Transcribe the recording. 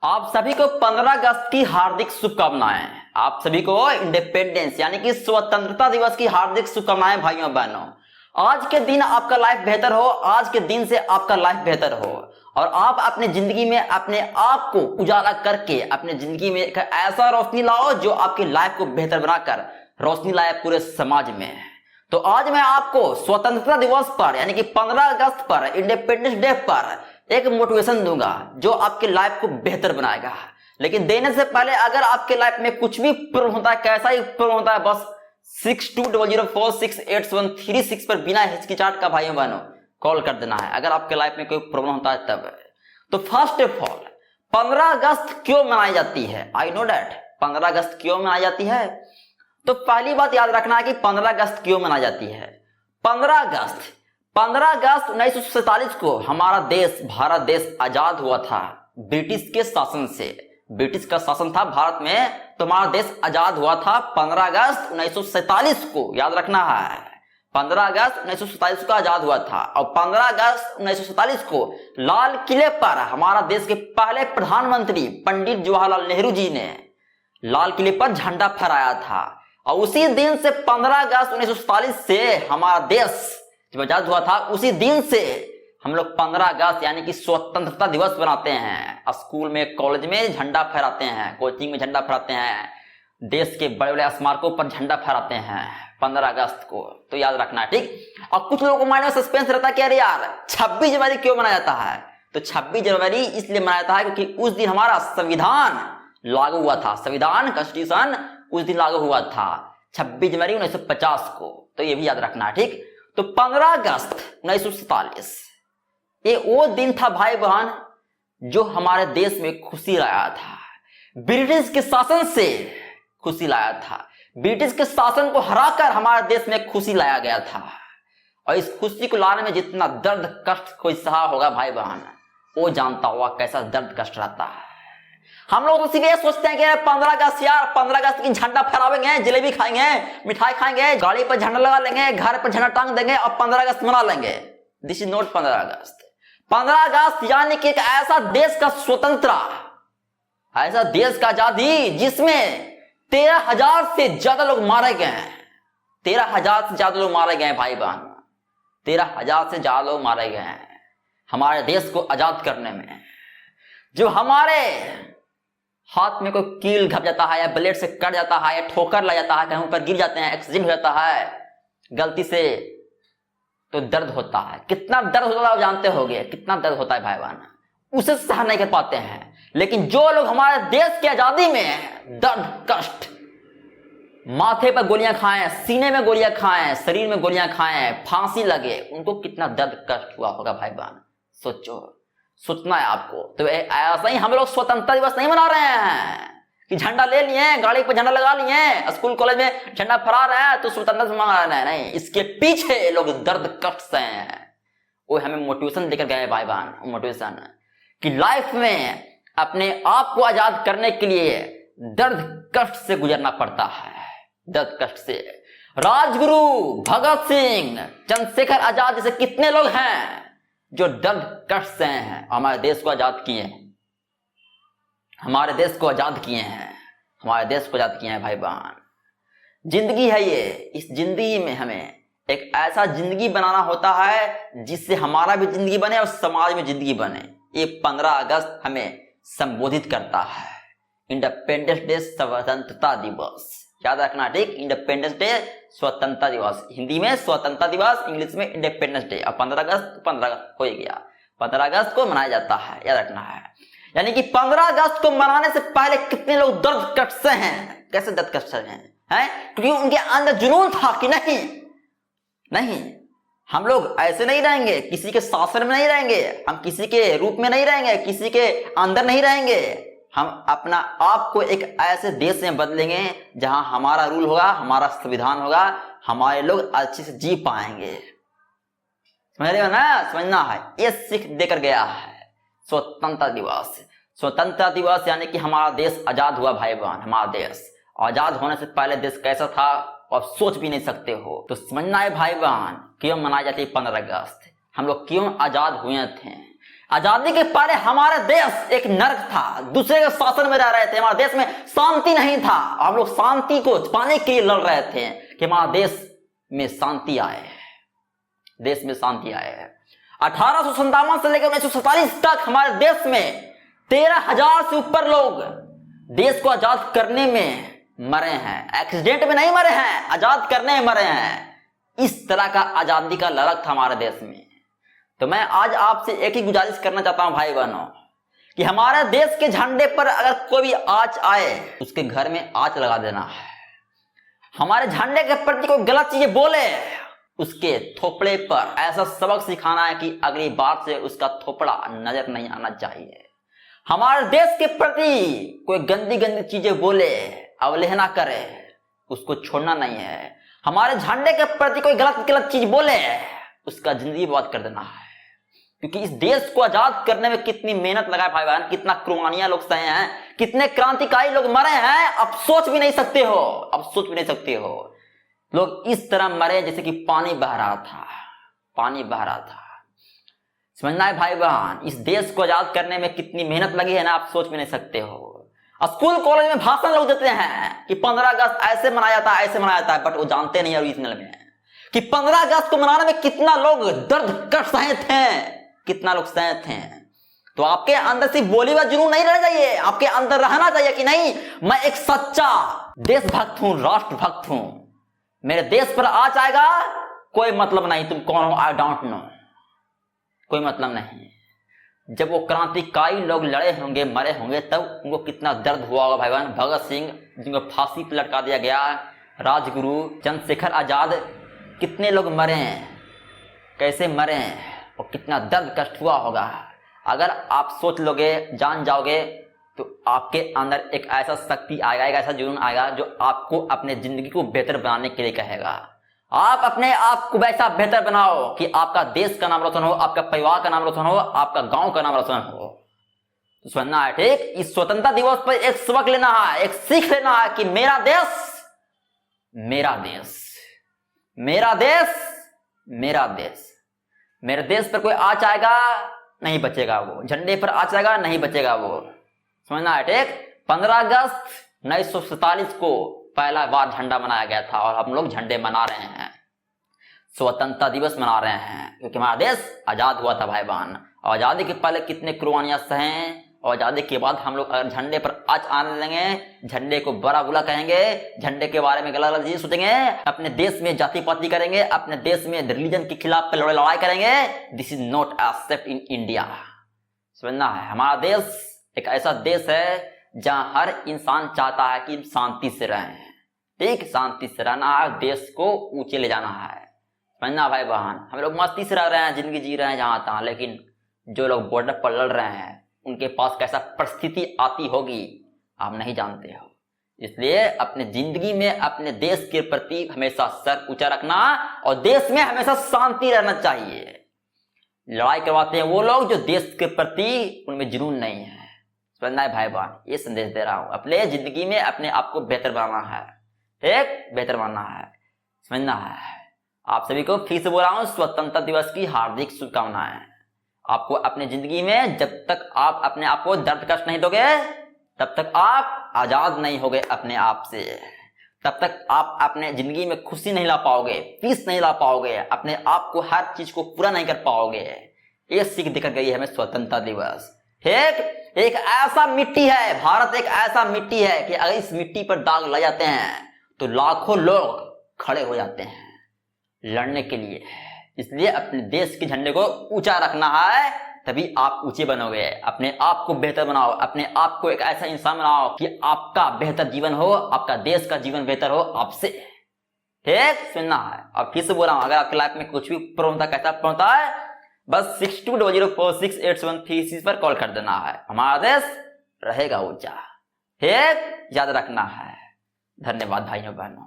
आप सभी को 15 अगस्त की हार्दिक शुभकामनाएं। आप सभी को इंडिपेंडेंस यानी कि स्वतंत्रता दिवस की हार्दिक शुभकामनाएं भाइयों बहनों। आज के दिन आपका लाइफ बेहतर हो, आज के दिन से आपका लाइफ बेहतर हो और आप अपने जिंदगी में अपने आप को उजाला करके अपने जिंदगी में एक ऐसा रोशनी लाओ जो आपकी लाइफ को बेहतर बनाकर रोशनी लाए पूरे समाज में। तो आज मैं आपको स्वतंत्रता दिवस पर यानी कि 15 अगस्त पर, इंडिपेंडेंस डे पर एक मोटिवेशन दूंगा जो आपकी लाइफ को बेहतर बनाएगा। लेकिन देने से पहले अगर आपके लाइफ में कुछ भी प्रॉब्लम होता है, कैसा ही प्रॉब्लम होता है, बस 6200468736 पर बिना हिचकिचाहट का भाइयों बहनों कॉल कर देना है अगर आपके लाइफ में कोई प्रॉब्लम होता है तब। तो फर्स्ट ऑफ ऑल 15 अगस्त क्यों मनाई जाती है? आई नो डैट 15 अगस्त क्यों मनाई जाती है? तो पहली बात याद रखना है कि 15 अगस्त क्यों मनाई जाती है। 15 अगस्त 1947 को हमारा देश भारत देश आजाद हुआ था ब्रिटिश के शासन से। ब्रिटिश का शासन था भारत में, तो हमारा देश आजाद हुआ था 15 अगस्त 1947 को। याद रखना है 15 अगस्त 1947 को आजाद हुआ था। और 15 अगस्त 1947 को लाल किले पर हमारा देश के पहले प्रधानमंत्री पंडित जवाहरलाल नेहरू जी ने लाल किले पर झंडा फहराया था। और उसी दिन से 15 अगस्त 1947 से हमारा देश जब आजाद हुआ था, उसी दिन से हम लोग 15 अगस्त यानी कि स्वतंत्रता दिवस बनाते हैं। स्कूल में, कॉलेज में झंडा फहराते हैं, कोचिंग में झंडा फहराते हैं, देश के बड़े बड़े स्मारकों पर झंडा फहराते हैं 15 अगस्त को। तो याद रखना है, ठीक। और कुछ लोगों को माइंड में सस्पेंस रहता है कि अरे यार 26 जनवरी क्यों मनाया जाता है? तो 26 जनवरी इसलिए मनाया जाता है क्योंकि उस दिन हमारा संविधान लागू हुआ था। संविधान, कॉन्स्टिट्यूशन उस दिन लागू हुआ था 26 जनवरी 1950 को। तो ये भी याद रखना है, ठीक। तो 15 अगस्त 1947 ये वो दिन था भाई बहन जो हमारे देश में खुशी लाया था, ब्रिटिश के शासन से खुशी लाया था। ब्रिटिश के शासन को हराकर हमारे देश में खुशी लाया गया था। और इस खुशी को लाने में जितना दर्द कष्ट कोई सहा होगा भाई बहन, वो जानता होगा कैसा दर्द कष्ट रहता है। हम लोग तो सिर्फ ये सोचते हैं कि 15 अगस्त यार 15 अगस्त की झंडा फहरावेंगे, जलेबी खाएंगे, मिठाई खाएंगे, गाड़ी पर झंडा लगा लेंगे, घर पर झंडा टांग देंगे और 15 अगस्त मना लेंगे। दिस इज नॉट 15 अगस्त। 15 अगस्त यानी कि एक ऐसा देश का स्वतंत्रता, ऐसा देश का आजादी जिसमें 13,000 से ज्यादा लोग मारे गए हैं। 13,000 से ज्यादा लोग मारे गए भाई बहन, 13,000 से ज्यादा लोग मारे गए हैं हमारे देश को आजाद करने में। जो हमारे हाथ में कोई कील घप जाता है या ब्लेड से कट जाता है या ठोकर लग जाता है, कहीं ऊपर गिर जाते हैं, एक्सीडेंट हो जाता है गलती से, तो दर्द होता है। कितना दर्द होता है आप जानते होंगे, कितना दर्द होता है भाई बहन, उसे सहन नहीं कर पाते हैं। लेकिन जो लोग हमारे देश की आजादी में दर्द कष्ट, माथे पर गोलियां खाएं, सीने में गोलियां खाएं, शरीर में गोलियां खाएं, फांसी लगे, उनको कितना दर्द कष्ट हुआ होगा भाई बहन, सोचो, सोचना है आपको। तो ऐसा ही हम लोग स्वतंत्रता दिवस नहीं मना रहे हैं कि झंडा ले लिए, गाड़ी पर झंडा लगा लिए, स्कूल कॉलेज में झंडा फहरा रहे हैं तो स्वतंत्रता मना रहे हैं। नहीं, इसके पीछे लोग दर्द कष्ट से हैं। वो हमें मोटिवेशन देकर गए भाई बहन, मोटिवेशन कि लाइफ में अपने आप को आजाद करने के लिए दर्द कष्ट से गुजरना पड़ता है, दर्द कष्ट से। राजगुरु भगत सिंह, चंद्रशेखर आजाद जैसे कितने लोग हैं जो दर्द कष्ट से हैं, हमारे देश को आजाद किए हैं, हमारे देश को आजाद किए हैं, हमारे देश को आजाद किए हैं भाई बहन। जिंदगी है ये, इस जिंदगी में हमें एक ऐसा जिंदगी बनाना होता है जिससे हमारा भी जिंदगी बने और समाज में जिंदगी बने। ये 15 अगस्त हमें संबोधित करता है। इंडिपेंडेंस डे, स्वतंत्रता दिवस, याद रखना, ठीक। इंडिपेंडेंस डे स्वतंत्रता दिवस, हिंदी में स्वतंत्रता दिवस, इंग्लिश में इंडिपेंडेंस डे। और 15 अगस्त हो ही गया, 15 अगस्त को मनाया जाता है, याद रखना है। यानी कि 15 अगस्त को मनाने से पहले कितने लोग दर्द कष्ट से हैं। कैसे दर्द कष्ट से हैं? क्योंकि उनके अंदर जुनून था कि नहीं हम लोग ऐसे नहीं रहेंगे, किसी के शासन में नहीं रहेंगे, हम किसी के रूप में नहीं रहेंगे, किसी के अंदर नहीं रहेंगे। हम अपना आप को एक ऐसे देश में बदलेंगे जहां हमारा रूल होगा, हमारा संविधान होगा, हमारे लोग अच्छे से जी पाएंगे। समझ रहे हो ना? समझना है, ये सीख देकर गया है स्वतंत्रता दिवस। स्वतंत्रता दिवस यानी कि हमारा देश आजाद हुआ भाई बहन। हमारा देश आजाद होने से पहले देश कैसा था और सोच भी नहीं सकते हो। तो समझना है भाई बहन, क्यों मनाई जाती है 15 अगस्त, हम लोग क्यों आजाद हुए थे। आजादी के पहले हमारे देश एक नर्क था, दूसरे के शासन में रह रहे थे, हमारे देश में शांति नहीं था। हम लोग शांति को पाने के लिए लड़ रहे थे कि हमारे देश में शांति आए, देश में शांति आए। 1857 से लेकर 1947 तक हमारे देश में 13,000 से ऊपर लोग देश को आजाद करने में मरे हैं। एक्सीडेंट में नहीं मरे हैं, आजाद करने में मरे हैं। इस तरह का आजादी का लड़क था हमारे देश में। तो मैं आज आपसे एक ही गुजारिश करना चाहता हूं भाई बहनों, कि हमारे देश के झंडे पर अगर कोई भी आंच आए, उसके घर में आंच लगा देना है। हमारे झंडे के प्रति कोई गलत चीजें बोले, उसके थोपड़े पर ऐसा सबक सिखाना है कि अगली बार से उसका थोपड़ा नजर नहीं आना चाहिए। हमारे देश के प्रति कोई गंदी गंदी चीजें बोले, अवहेलना करे, उसको छोड़ना नहीं है। हमारे झंडे के प्रति कोई गलत गलत चीज बोले, उसका जिंदगी बर्बाद कर देना है। क्योंकि इस देश को आजाद करने में कितनी मेहनत लगाए भाई बहन, कितना कुर्बानियां लोग सहे हैं, कितने क्रांतिकारी लोग मरे हैं, अब सोच भी नहीं सकते हो, अब सोच भी नहीं सकते हो। लोग इस तरह मरे जैसे कि पानी बह रहा था, पानी बह रहा था। समझना है भाई बहन, इस देश को आजाद करने में कितनी मेहनत लगी है ना, आप सोच भी नहीं सकते हो। स्कूल कॉलेज में भाषण लोग देते हैं कि 15 अगस्त ऐसे मनाया जाता है, ऐसे मनाया जाता है, बट वो जानते नहीं ओरिजिनल में कि 15 अगस्त को मनाने में कितना लोग दर्द कष्ट सहे थे, कितना लोग सहे थे। तो आपके अंदर सिर्फ बोली व जुनून नहीं रहना चाहिए, आपके अंदर रहना चाहिए कि नहीं, मैं एक सच्चा देशभक्त हूं, राष्ट्रभक्त हूं। मेरे देश पर आंच आएगा, कोई मतलब नहीं तुम कौन हो, आई डोंट नो, कोई मतलब नहीं। जब वो क्रांतिकारी लोग लड़े होंगे, मरे होंगे, तब उनको कितना दर्द हुआ होगा भाई बहन। भगत सिंह जिनको फांसी पर लटका दिया गया, राजगुरु, चंद्रशेखर आजाद, कितने लोग मरे हैं, कैसे मरे हैं, और कितना दर्द कष्ट हुआ होगा। अगर आप सोच लोगे, जान जाओगे, तो आपके अंदर एक ऐसा शक्ति आएगा, एक ऐसा जुनून आएगा जो आपको अपने जिंदगी को बेहतर बनाने के लिए कहेगा। आप अपने आप को वैसा बेहतर बनाओ कि आपका देश का नाम रोशन हो, आपका परिवार का नाम रोशन हो, आपका गांव का नाम रोशन हो। तो सुनना है ठीक, इस स्वतंत्रता दिवस पर एक सबक लेना है, एक सीख लेना है कि मेरा देश, मेरा देश, मेरा देश, मेरा देश। मेरे देश पर कोई आंच आएगा नहीं बचेगा वो, झंडे पर आंच आएगा नहीं बचेगा वो। समझना है ठीक। 15 अगस्त 1947 को पहला बार झंडा बनाया गया था और हम लोग झंडे मना रहे हैं, स्वतंत्रता दिवस मना रहे हैं, क्योंकि हमारा देश आजाद हुआ था भाई बहन। और आजादी के पहले कितने कुर्बानियां सहे, और आजादी के बाद हम लोग अगर झंडे पर आंच आने लगेंगे, झंडे को बड़ा बुरा कहेंगे, झंडे के बारे में गलत चीज सोचेंगे, अपने देश में जाति पाति करेंगे, अपने देश में रिलीजन के खिलाफ लड़ाई करेंगे, this is not accept in India. समझना है, हमारा देश एक ऐसा देश है जहां हर इंसान चाहता है कि शांति से रहें, ठीक, शांति से रहना है, देश को ऊंचे ले जाना है। समझना भाई बहन, हम लोग मस्ती से रह रहे हैं, जिंदगी जी रहे हैं जहां तहां, लेकिन जो लोग बॉर्डर पर लड़ रहे हैं उनके पास कैसा परिस्थिति आती होगी आप नहीं जानते हो। इसलिए अपने जिंदगी में अपने देश के प्रति हमेशा सर ऊंचा रखना, और देश में हमेशा शांति रहना चाहिए। लड़ाई करवाते हैं वो लोग जो देश के प्रति उनमें जुनून नहीं है। समझना है भाई बहन, ये संदेश दे रहा हूं, अपने जिंदगी में अपने आप को बेहतर बनाना है, ठीक, बेहतर बनाना है। समझना है। आप सभी को फिर से बोल रहा हूं, स्वतंत्रता दिवस की हार्दिक शुभकामनाएं। आपको अपने जिंदगी में जब तक आप अपने आप को दर्द कष्ट नहीं दोगे, तब तक आप आजाद नहीं होगे अपने आप से, तब तक आप अपने जिंदगी में खुशी नहीं ला पाओगे, पीस नहीं ला पाओगे, अपने आप को हर चीज को पूरा नहीं कर पाओगे। ये सीख देकर गई है हमें स्वतंत्रता दिवस, ठीक। एक ऐसा मिट्टी है, भारत एक ऐसा मिट्टी है कि अगर इस मिट्टी पर दाग लग जाते हैं तो लाखों लोग खड़े हो जाते हैं लड़ने के लिए। इसलिए अपने देश के झंडे को ऊंचा रखना है, तभी आप ऊंचे बनोगे। अपने आप को बेहतर बनाओ, अपने आप को एक ऐसा इंसान बनाओ कि आपका बेहतर जीवन हो, आपका देश का जीवन बेहतर हो आपसे, ठीक। सुनना है। अब फिर से बोल रहा हूं, अगर आपकी लाइफ में कुछ भी प्रॉब्लम था, कैसा प्रॉब्लम था, बस 6200468736 पर कॉल कर देना है। हमारा देश रहेगा ऊंचा, ठीक, याद रखना है। धन्यवाद भाइयों बहनों।